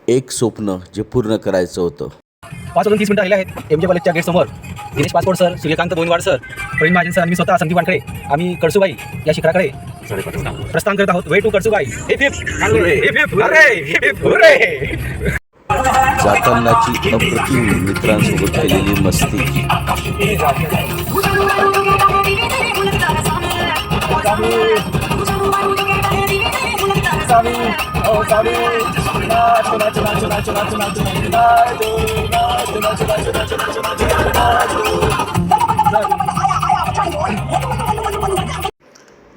एक स्वप्न जे पूर्ण करायचं होतं. 5 वाजून 30 मिनिटं राहिले आहेत. एमजे कॉलेजच्या गेटसमोर Dinesh passport sir, Suryakant Boinwad sir, Pravin Mahajan sir आणि मी स्वतः संदीप वानखडे आम्ही कळसुबाई या शिखराकडे प्रस्थान करत आहोत. Way to Kalsubai. Hip hip hip hip hurray, hip hip hurray. जातानाची अप्रतिम मित्रांसोबत केलेली मस्ती,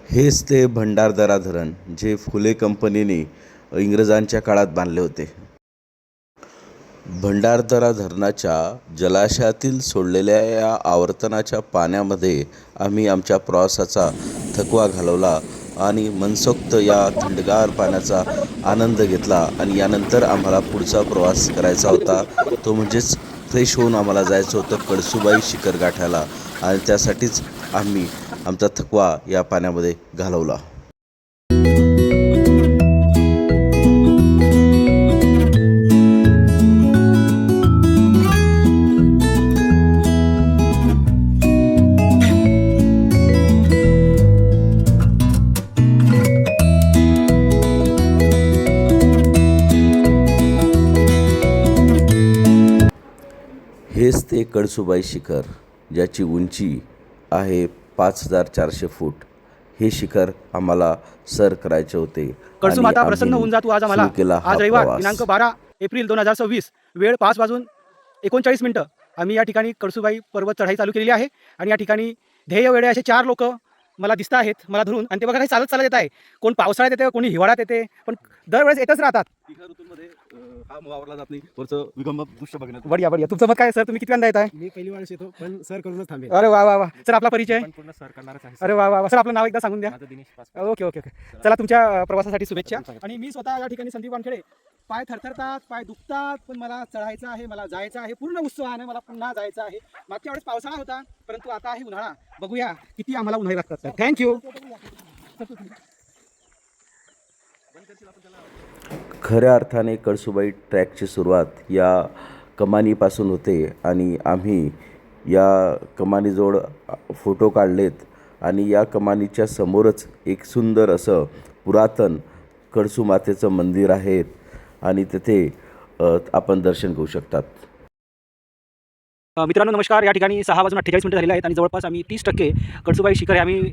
हेच ते भंडारदरा धरण जे फुले कंपनीने इंग्रजांच्या काळात बांधले होते. भंडारदरा धरणाच्या जलाशयातील सोडलेल्या या आवर्तनाच्या पाण्यामध्ये आम्ही आमच्या प्रवासाचा थकवा घालवला आणि मनसोक्त या थंडगार पाण्याचा आनंद घेतला. आणि यानंतर आम्हाला पुढचा प्रवास करायचा होता, तो म्हणजेच फ्रेश होऊन आम्हाला जायचं होतं कळसुबाई शिखर गाठायला. आणि त्यासाठीच आम्ही आमचा थकवा या पाण्यामध्ये घालवला. हेच ते कळसुबाई शिखर ज्याची उंची आहे 5400 फूट. हे शिखर आम्हाला सर करायचे होते. कळसू माता प्रसन्न होऊन जा तू आज आम्हाला. आज रविवार दिनांक 12 एप्रिल 2026 वेळ 5 वाजून 39 मिनिटं आम्ही या ठिकाणी कळसुबाई पर्वत चढाई चालू केलेली आहे. आणि या ठिकाणी ध्येय वेळे असे 4 लोक मला दिसत आहेत मला धरून. आणि ते बघा काही चालत येत आहे. कोण पावसाळ्यात येते, कोणी हिवाळ्यात येते, पण दरवेळेस येतच राहतात. हा वावरला जात नाही. वरचं विगंब दृश्य बघण्यात. बढिया बढिया. तुमचं मत काय सर? तुम्ही किती वेळा येत आहे? मी पहिली वेळेस येतो, पण सर करूनच थांबेल. अरे वा वा वा. सर आपला परिचय? पूर्ण सर करणारच आहे. अरे वा वा वा. सर आपलं नाव एकदा सांगून द्या. माझं Dinesh passport. Okay okay okay. चला तुमच्या प्रवासासाठी शुभेच्छा. आणि मी स्वतः या ठिकाणी संदीप वानखेडे. पाय थरथरतात, पाय दुखतात, पण मला चढायचं आहे, मला जायचं आहे. पूर्ण उत्साहाने मला पुन्हा जायचं आहे. मागच्या वेळेस पावसाळा होता, परंतु आता आहे उन्हाळा. बघूया किती आम्हाला उन्हाळी लागतात. थँक्यू. खऱ्या अर्थाने कळसुबाई ट्रॅकची सुरुवात या कमानीपासून होते. आणि आम्ही या कमानीजवळ फोटो काढलेत. आणि या कमानीच्या समोरच एक सुंदर असं पुरातन कळसू मातेचं मंदिर आहे. आणि तेथे आपण दर्शन घेऊ शकतात. मित्रांनो नमस्कार. या ठिकाणी 6 वाजून 48 मिनिटं झालेले आहेत. आणि जवळपास आम्ही 30% कळसुबाई शिखर हे आम्ही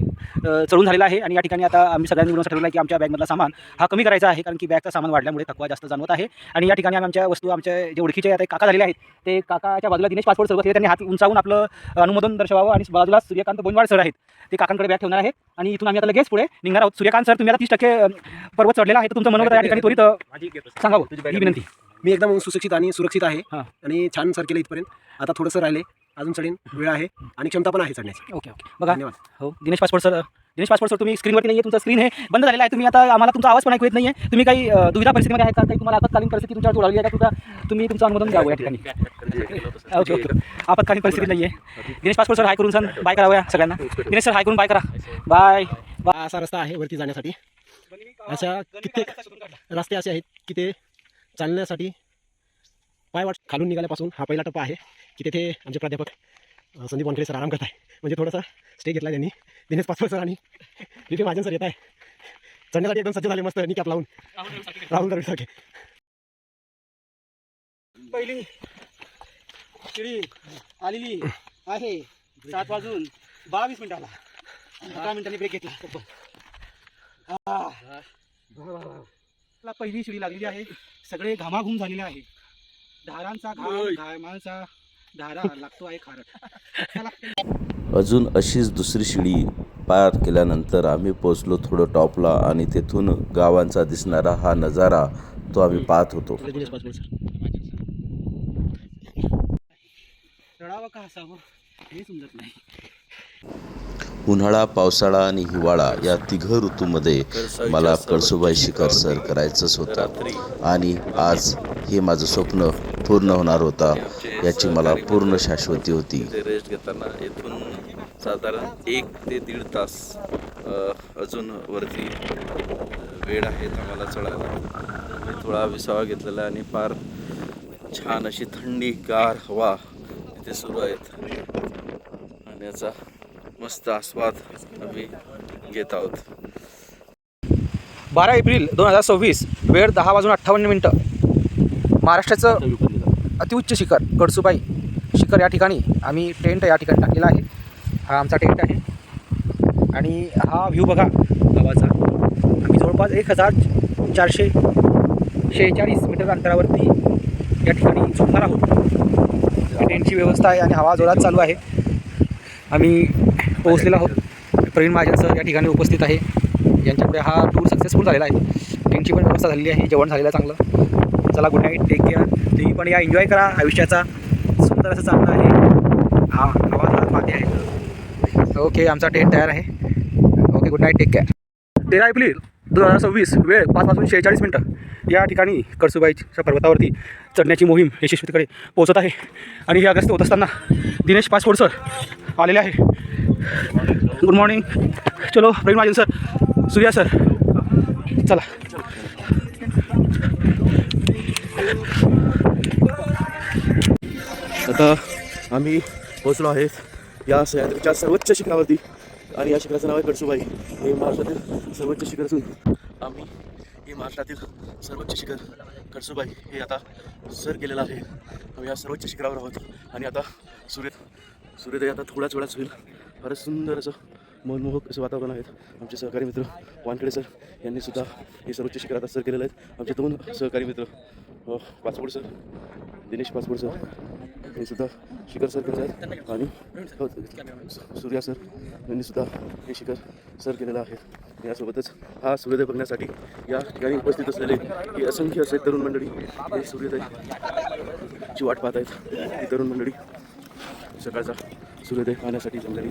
चढून झालेला आहे. आणि या ठिकाणी आता आम्ही सगळ्यांनी मिळून ठरवलं आहे की आमच्या बॅगमधला सामान हा कमी करायचा आहे, कारण की बॅगचं सामान वाढल्यामुळे थकवा जास्त जाणवत आहे. आणि या ठिकाणी आम्ही आमच्या वस्तू, आमच्या जे ओळखीचे आता काका झालेले आहेत, ते काकाच्या बाजूला दिनेश पासपोर्ट सर बसले. त्यांनी हात उंचावून आपलं अनुमोदन दर्शवावं. आणि बाजूला सूर्यकांत बोईनवाड सर आहेत, ते काकांकडे बॅग ठेवणार आहेत. आणि इथून आम्ही आता लगेच पुढे निघणार आहोत. सूर्यकांत सर, तुम्ही आता 30% पर्वत चढलेला आहे, तर तुमचं मनोगत या ठिकाणी त्वरित सांगावं, ही विनंती. मी एकदम सुशिक्षित आणि सुरक्षित आहे. आणि छान सर केलं इथपर्यंत. आता थोडंसं राहिले, अजून चढेन. वेळ आहे आणि क्षमता पण आहे चढण्याची. Okay okay. बघा धन्यवाद. हो दिनेश पासपोर्ट सर तुम्ही स्क्रीनवरती नाही आहे. तुमचा स्क्रीन हे बंद झालेला आहे. तुम्ही आता आम्हाला तुमचा आवाज पण ऐकू येत नाही आहे. तुम्ही काही दुविधा परिस्थितीमध्ये आहेत का? काही तुम्हाला आपत्कालीन परिस्थिती तुमच्यावर उडाली आहे का? तुम्ही तुमचं अनुमोदन द्यावं या ठिकाणी. Okay okay. आपत्कालीन परिस्थिती नाही आहे. दिनेश पासपोर्ट सर हाय करून सर बाय करावं सगळ्यांना. दिनेश सर हाय करून बाय करा. बाय. असा रस्ता आहे वरती जाण्यासाठी. अशा कित्येक रस्ते असे आहेत की ते चालण्यासाठी पायवाट खालून निघाल्यापासून हा पहिला टप्पा आहे की तेथे आमचे प्राध्यापक संदीप वानखेडे सर आराम करत आहे. म्हणजे थोडासा स्टे घेतला त्यांनी. दिनेश पासपोर्ट सर आणि तिथे महाजन सर येत आहे. चढण्यासाठी एकदम सज्ज झाले मस्त निकॅप लावून. राहुल द्रविडसारखे. पहिली शिडी आलेली आहे 7 वाजून 22 मिनिटाला. 10 मिनिटांनी ब्रेक घेतला. पहिली शिडी लागलेली आहे. सगळे घामाघूम झालेले आहे. धारांचा घामाचा धारा लागतो आहे खारट. अजून अशीच दुसरी शिडी पार केल्यानंतर आम्ही पोचलो थोडं टॉपला. आणि तेथून गावांचा दिसणारा हा नजारा तो आम्ही पाहत होतो. रडावं का हसावं हे समजत नाही. उन्हाळा, पावसाळा आणि हिवाळा या तिघं ऋतूमध्ये मला कळसुबाई शिखर सर करायचंच होतं. आणि आज हे माझं स्वप्न पूर्ण होणार होता याची मला पूर्ण शाश्वती होती. रेस्ट घेताना इथून साधारण 1 ते 1.5 तास अजून वरती वेळ आहे आम्हाला चढायला. थोडा विसावा घेतलेला आहे आणि फार छान अशी थंडीगार हवा इथे सुरू आहेत आणि याचा मस्त आस्वाद आम्ही घेत आहोत. 12 एप्रिल 2026 वेळ 10:58 महाराष्ट्राचं अतिउच्च शिखर कळसुबाई शिखर या ठिकाणी आम्मी टेंट या ठिकाणी टाकलेला आहे. हा आमचा टेंट आहे आणि हा व्ह्यू बघा गावाचा. आम्ही जवळपास 1446 मीटर अंतरावरती या ठिकाणी झोपणार आहोत. टेंटची व्यवस्था आहे आणि हवा जोरात चालू आहे. आम्ही पोहोचलेलो आहोत. प्रवीण महाजन सर या ठिकाणी उपस्थित आहे. यांच्यामुळे हा टूर सक्सेसफुल झालेला आहे. टेंटची पण व्यवस्था झालेली आहे. जेवण झालेलं आहे चांगलं. चला गुड नाईट, टेक केअर. तुम्ही पण या एन्जॉय करा आयुष्याचा. सुंदर असं चालणं आहे. हा हवा जोरात वाहते आहे. ओके आमचा टेंट तयार आहे. Okay good night, take care. 13 April 2026 वेळ 5:46 या ठिकाणी कळसुबाईच्या पर्वतावरती चढण्याची मोहीम यशस्वीतेकडे पोहोचत आहे. आणि हे अगस्त होत असताना दिनेश पासपोर्ट सर आलेले आहे. Good morning. चलो प्रवीण महाजन सर, सूर्या सर, चला. आता आम्ही पोहोचलो आहेत या सह्याद्रीच्या सर्वोच्च शिखरावरती आणि या शिखराचं नाव आहे कळसुबाई. हे महाराष्ट्रातील सर्वोच्च शिखर असून आम्ही हे महाराष्ट्रातील सर्वोच्च शिखर कळसुबाई हे आता सर केलेलं आहे. आम्ही या सर्वोच्च शिखरावर आहोत आणि आता सूर्योदय आता थोड्याच वेळाच होईल. फारच सुंदर असं मनमोहक असं वातावरण आहेत. आमचे सहकारी मित्र वानखेडे सर यांनी सुद्धा हे सर्वोच्च शिखर आता सर केलेलं आहेत. आमचे 2 सहकारी मित्र passport sir, Dinesh passport sir हे सुद्धा शिखर सर केलेलं आहेत आणि सूर्या सर यांनी सुद्धा हे शिखर सर केलेलं आहे. यासोबतच हा सूर्योदय बघण्यासाठी या ठिकाणी उपस्थित असलेले ही असंख्य असे तरुण मंडळी हे सूर्योदयची वाट पाहत आहेत. ही तरुण मंडळी सकाळचा सूर्योदय पाहण्यासाठी जमलेली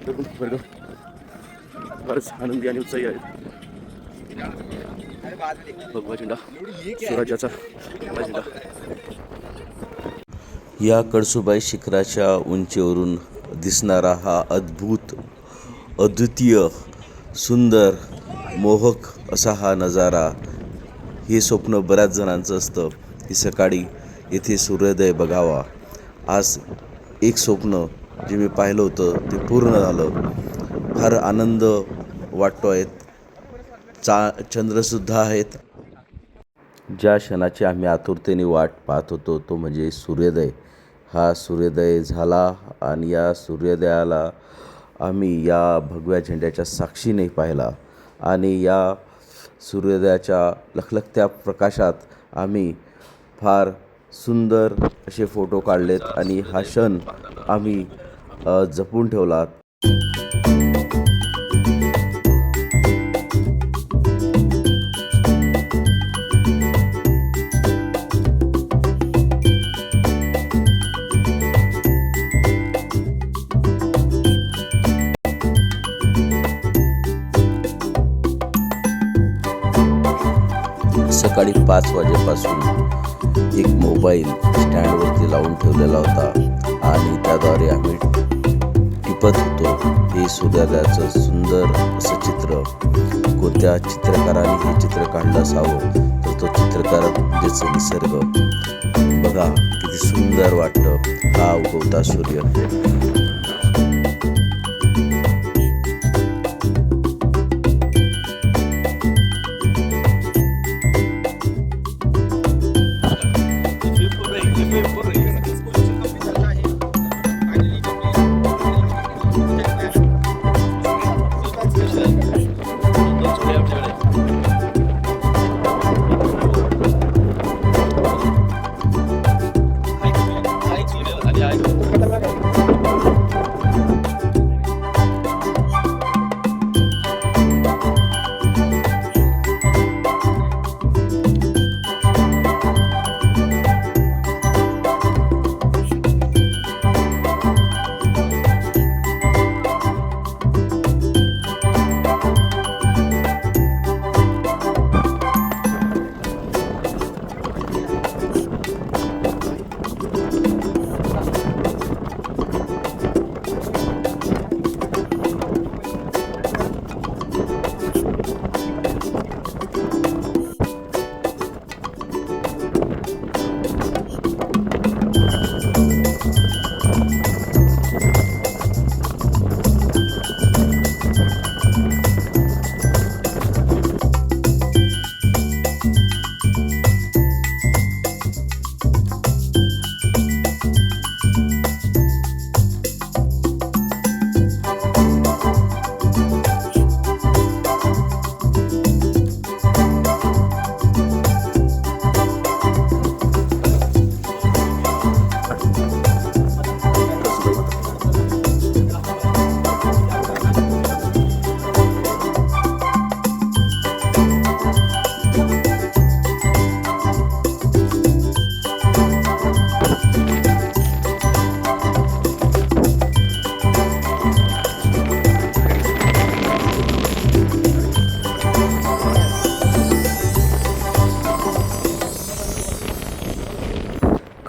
तरुण वर्ग फारच आनंदी आणि उत्साही आहेत. भगवा झेंडा, स्वराज्याचा भगवा झेंडा. या कळसुबाई शिखराच्या उंचीवरून दिसणारा हा अद्वितीय सुंदर मोहक असा हा नजारा. हे स्वप्न बऱ्याच जणांचं असतं की सकाळी येथे सूर्योदय बघावा. आज एक स्वप्न जे मी पाहिलं होतं ते पूर्ण झालं. फार आनंद वाटतो आहे. चंद्रसुद्धा आहेत. ज्या क्षणाची आम्ही आतुरतेने वाट पाहत होतो तो म्हणजे सूर्योदय. हा सूर्योदय झाला आणि या सूर्योदयाला आम्ही या भगव्या झेंड्याच्या साक्षीने पाहिला आणि या सूर्योदयाच्या लखलखत्या प्रकाशात आम्ही फार सुंदर असे फोटो काढलेत आणि हा क्षण आम्ही जपून ठेवला. सकाळी 5 वाजेपासून एक मोबाईल स्टँडवरती लावून ठेवलेला होता आणि त्याद्वारे आम्ही टिपत होतो हे सूर्योदयाचं सुंदर असं चित्र. कोणत्या चित्रकाराने हे चित्र काढलं असावं तर तो चित्रकार म्हणजेच निसर्ग. बघा किती सुंदर वाटतं हा उगवता सूर्य.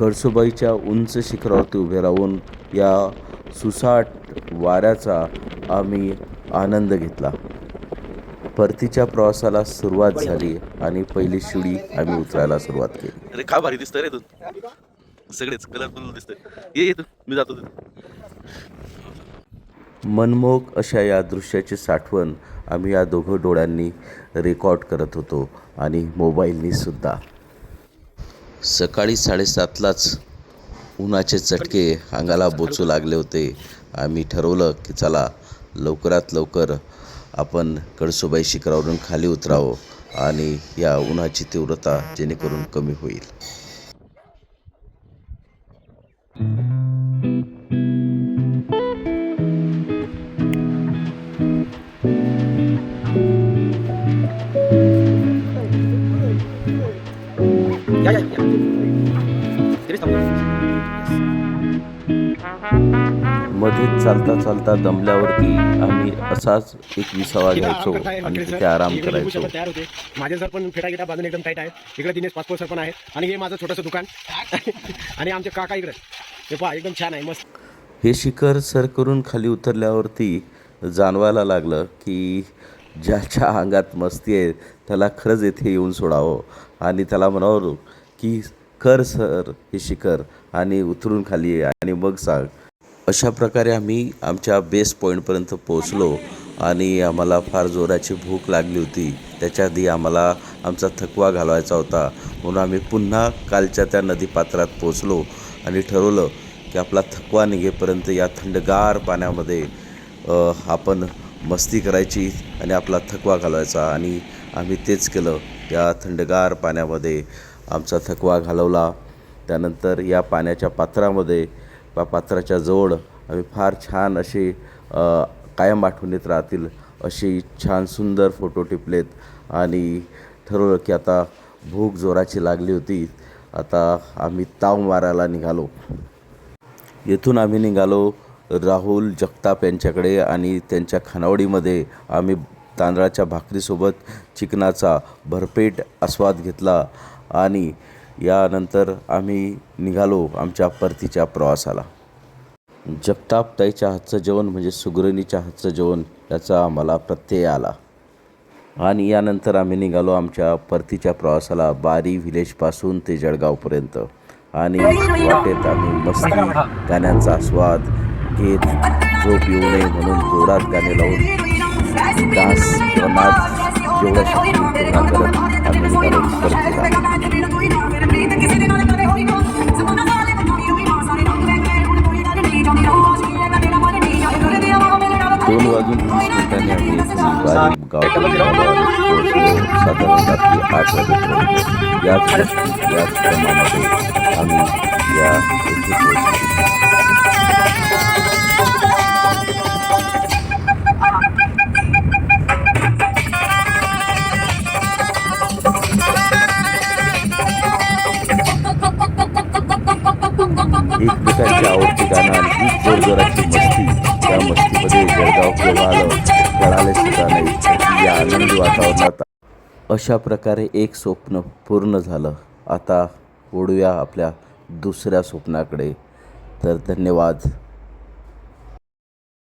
कळसुबाईच्या उंच शिखरावरती उभे राहून या सुसाट वाऱ्याचा आम्ही आनंद घेतला. परतीच्या प्रवासाला सुरुवात झाली आणि पहिली शिडी आम्ही उतरायला सुरुवात केली. अरे का भारी दिसतंय रे तू, सगळेच कलरफुल दिसतंय. ये तू, मी जातो तिथे. मनमोहक अशा या दृश्याची साठवण आम्ही या दोघं डोळ्यांनी रेकॉर्ड करत होतो आणि मोबाईलनी सुद्धा. सकाळी 7:30लाच उन्हाचे चटके अंगाला बोचू लागले होते. आम्ही ठरवलं की चला लवकरात लवकर आपण कळसुबाई शिखरावरून खाली उतरावं आणि या उन्हाची तीव्रता जेणेकरून कमी होईल. या या या तिथेच थांबू. मध्येच चालता चालता दमल्यावरती आम्ही असाच एक विसावा घ्यायचो आणि तिथे आराम करायचो. तयार होते. माझे सर पण फेटा बाजून एकदम टाईट आहे. इकडे दिनेश पासपोर्ट सर पण आहेत आणि हे माझं छोटंसं दुकान आणि आमचे काका इकडे. हे पहा एकदम छान आहे, मस्त. हे शिखर सर करून खाली उतरल्यावरती जाणवायला लागलं की ज्याच्या अंगात मस्ती आहे त्याला खरंच येथे येऊन सोडावं आणि त्याला म्हणावं की कर सर हे शिखर आणि उतरून खाली ये आणि मग सांग. अशा प्रकारे आम्ही आमच्या बेस पॉईंटपर्यंत पोहोचलो आणि आम्हाला फार जोराची भूक लागली होती. त्याच्या आधी आम्हाला आमचा थकवा घालवायचा होता म्हणून आम्ही पुन्हा कालच्या त्या नदीपात्रात पोहोचलो आणि ठरवलं की आपला थकवा निघेपर्यंत या थंडगार पाण्यामध्ये आपण मस्ती करायची आणि आपला थकवा घालवायचा. आणि आम्ही तेच केलं. या थंडगार पाण्यामध्ये आमचा थकवा घालवला. त्यानंतर या पाण्याच्या पात्रामध्ये पात्राच्या जवळ आम्ही फार छान असे कायम आठवणीत राहतील अशी छान सुंदर फोटो टिपलेत आणि ठरवलं की आता भूक जोराची लागली होती. आता आम्ही ताव मारायला निघालो. येथून आम्ही निघालो राहुल जगताप यांच्याकडे आणि त्यांच्या खानावळीमध्ये आम्ही तांदळाच्या भाकरीसोबत चिकनाचा भरपेट आस्वाद घेतला आणि यानंतर आम्ही निघालो आमच्या परतीच्या प्रवासाला. जगताप ताईच्या हातचं जेवण म्हणजे सुगरणीच्या हातचं जेवण याचा आम्हाला प्रत्यय आला आणि यानंतर आम्ही निघालो आमच्या परतीच्या प्रवासाला बारी व्हिलेजपासून ते जळगावपर्यंत. आणि वाटेत आम्ही मस्ती गाण्यांचा आस्वाद घेत झोप येऊ नये म्हणून जोरात गाणे लावून डान्स किंवा नाच जेवढ्या शक्ती तेवढा करत आम्ही निघालो परतीला. 2 वाजून 30 मिनिटांनी आम्ही बारीक गावात साधारण रात्री 8 वाजेपर्यंत याच क्रमामध्ये आम्ही या येथे पोहोचलो. एकमेकांची आवडती गाणं आणि ही जोरजोराची मस्ती. त्या मस्तीमध्ये जळगाव केव्हा आलं कळाले सुद्धा नाही. या आनंदी वातावरणात अशा प्रकारे एक स्वप्न पूर्ण झालं. आता ओढूया आपल्या दुसऱ्या स्वप्नाकडे. तर धन्यवाद.